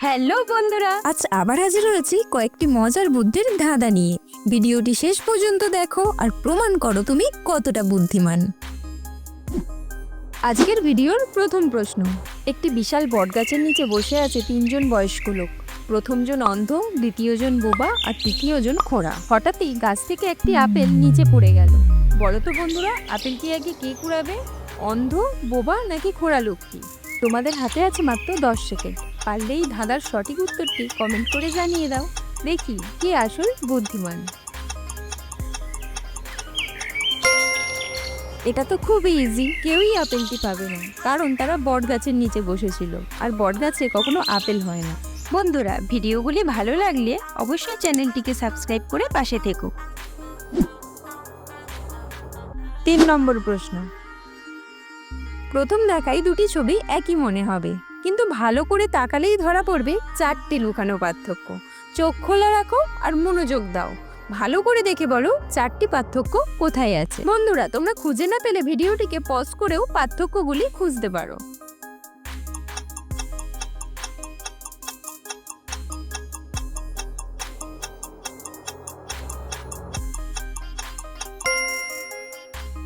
Hello বন্ধুরা, আজ আবার হাজির হয়েছি কয়েকটি মজার বুদ্ধির ধাঁধা নিয়ে। ভিডিওটি শেষ পর্যন্ত দেখো আর প্রমাণ করো তুমি কতটা বুদ্ধিমান। আজকের ভিডিওর প্রথম প্রশ্ন। একটি বিশাল বটগাছের নিচে বসে আছে তিনজন বয়স্ক লোক। প্রথমজন অন্ধ, দ্বিতীয়জন বোবা আর তৃতীয়জন খোঁড়া। হঠাৎই গাছ থেকে একটি আপেল নিচে পড়ে গেল। বলো তো বন্ধুরা, আপেলটি আগে কে কুড়াবে? অন্ধ, বোবা নাকি খোঁড়া লোকটি? তোমাদের হাতে আছে মাত্র 10 সেকেন্ড। পারলে এই ধাঁধার সঠিক উত্তরটি কমেন্ট করে জানিয়ে দাও। দেখি কে আসল বুদ্ধিমান। এটা তো খুবই ইজি, কেউই আপেলটি পাবে না, কারণ তারা বটগাছের নিচে বসেছিল, আর বটগাছে কখনো আপেল হয় না। বন্ধুরা ভিডিওগুলি ভালো লাগলে অবশ্যই চ্যানেলটিকে সাবস্ক্রাইব করে পাশে থেকো। 3 নম্বর প্রশ্ন। প্রথম দেখাই দুটি ছবি একই মনে হবে, কিন্তু ভালো করে তাকালেই ধরা পড়বে 4টি লুকানো পার্থক্য। চোখ খোলা রাখো আর মনোযোগ দাও। ভালো করে দেখে বলো 4টি পার্থক্য কোথায় আছে। বন্ধুরা, তোমরা খুঁজে না পেলে ভিডিওটিকে পজ করেও পার্থক্যগুলি খুঁজতে পারো।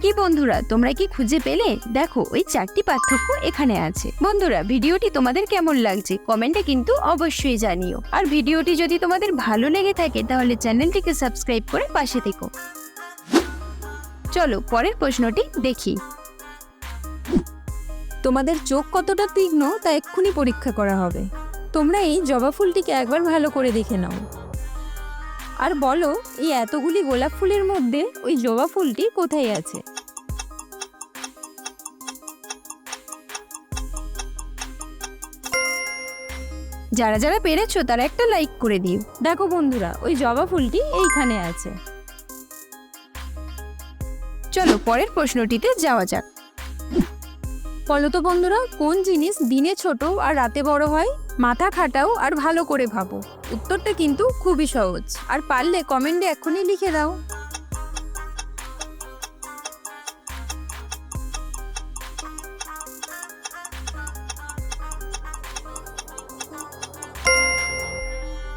কি বন্ধুরা, তোমরা কি খুঁজে পেলে? দেখো, ওই 4টি পার্থক্য এখানে আছে। বন্ধুরা ভিডিওটি তোমাদের কেমন লাগছে কমেন্টে কিন্তু অবশ্যই জানিও। আর ভিডিওটি যদি তোমাদের ভালো লেগে থাকে তাহলে চ্যানেলটিকে সাবস্ক্রাইব করে পাশে থেকো। চলো পরের প্রশ্নটি দেখি। তোমাদের চোখ কতটা তীক্ষ্ণ তা এক্ষুনি পরীক্ষা করা হবে। তোমরা এই জবা ফুলটিকে একবার ভালো করে দেখে নাও, আর বলো এই এতগুলি গোলাপ ফুলের মধ্যে ওই জবা ফুলটি কোথায় আছে। যারা যারা পেরেছো তারা একটা লাইক করে দিও। দেখো বন্ধুরা, ওই জবা ফুলটি এইখানে আছে। চলো পরের প্রশ্নটিতে যাওয়া যাক। বলো তো বন্ধুরা, কোন জিনিস দিনে ছোট আর রাতে বড় হয়? মাথা খাটাও আর ভালো করে ভাবো। উত্তরটা কিন্তু খুবই সহজ, আর পারলে কমেন্টে এক্ষুনি লিখে দাও।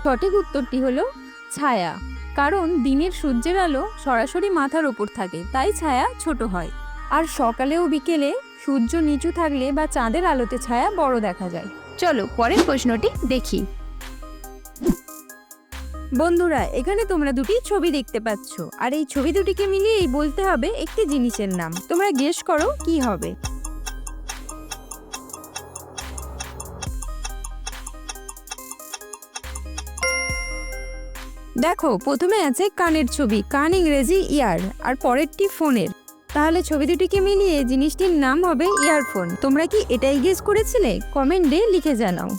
সঠিক উত্তরটি হলো ছায়া। কারণ দিনের সূর্যের আলো সরাসরি মাথার ওপর থাকে, তাই ছায়া ছোট হয়। আর সকালে ও বিকেলে সূর্য নিচু থাকলে বা চাঁদের আলোতে ছায়া বড় দেখা যায়। চলো পরের প্রশ্নটি দেখি। বন্ধুরা, এখানে তোমরা দুটি ছবি দেখতে পাচ্ছ, আর এই ছবি দুটিকে মিলিয়েই বলতে হবে একটি জিনিসের নাম। তোমরা গেস করো কি হবে। দেখো, প্রথমে আছে কানের ছবি, কান ইংরেজি ইয়ার, আর পরেরটি ফোনের। তাহলে ছবি দুটিকে মিলিয়ে জিনিসটির নাম হবে ইয়ারফোন। তোমরা কি এটাই গেস করেছিলে? কমেন্টে লিখে জানাও।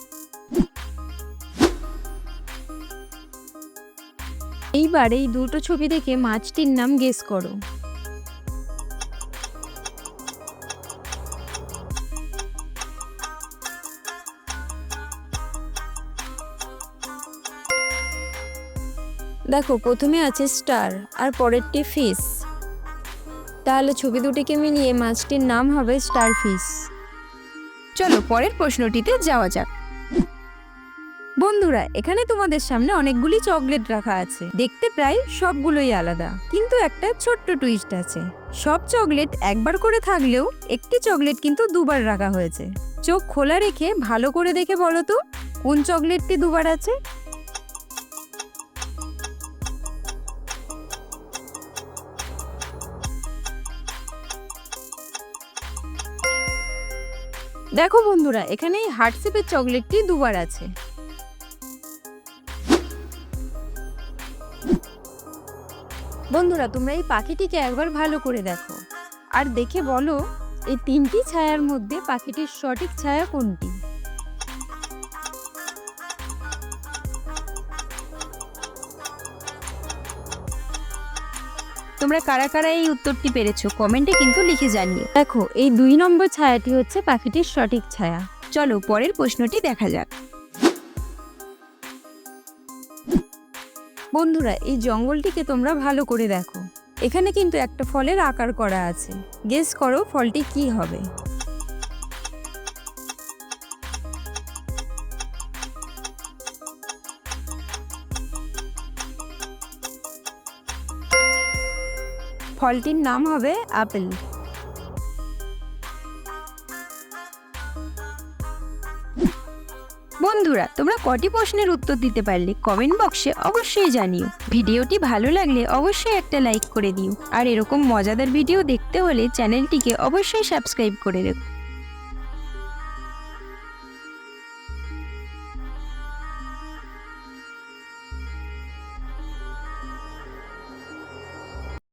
এইবার এই দুটো ছবি দেখে মাছটির নাম গেস করো। দেখো, প্রথমে আছে স্টার আর পরেরটি ফিশ। তাহলে ছবি দুটিকে মিলিয়ে মাছটির নাম হবে স্টার ফিশ। চলো পরের প্রশ্নটিতে যাওয়া যাক। বন্ধুরা, এখানে তোমাদের সামনে অনেকগুলি চকলেট রাখা আছে। দেখতে প্রায় সবগুলোই আলাদা, কিন্তু একটা ছোট্ট টুইস্ট আছে। সব চকলেট একবার করে থাকলেও একটি চকলেট কিন্তু দুবার রাখা হয়েছে। চোখ খোলা রেখে ভালো করে দেখে বলো তো কোন চকলেটটি দুবার আছে। দেখো বন্ধুরা, এখানে এই হার্ট শেপের চকলেটটি দুবার আছে। বন্ধুরা, তোমরা এই পাখিটিকে একবার ভালো করে দেখো, আর দেখে বলো এই 3টি ছায়ার মধ্যে পাখিটির সঠিক ছায়া কোনটি। তোমরা কারা কারা এই উত্তরটি পেরেছো কমেন্টে কিন্তু লিখে জানিও। দেখো, এই 2 নম্বর ছায়াটি হচ্ছে পাখিটির সঠিক ছায়া। চলো পরের প্রশ্নটি দেখা যাক। বন্ধুরা, এই জঙ্গলটিকে তোমরা ভালো করে দেখো। এখানে কিন্তু একটা ফলের আকার করা আছে। গেস করো ফলটি কি হবে। ফলটির নাম হবে আপেল। বন্ধুরা, তোমরা কটি প্রশ্নের উত্তর দিতে পারলে কমেন্ট বক্সে অবশ্যই জানিও। ভিডিওটি ভালো লাগলে অবশ্যই একটা লাইক করে দিও। আর এরকম মজাদার ভিডিও দেখতে হলে চ্যানেলটিকে অবশ্যই সাবস্ক্রাইব করে রেখো।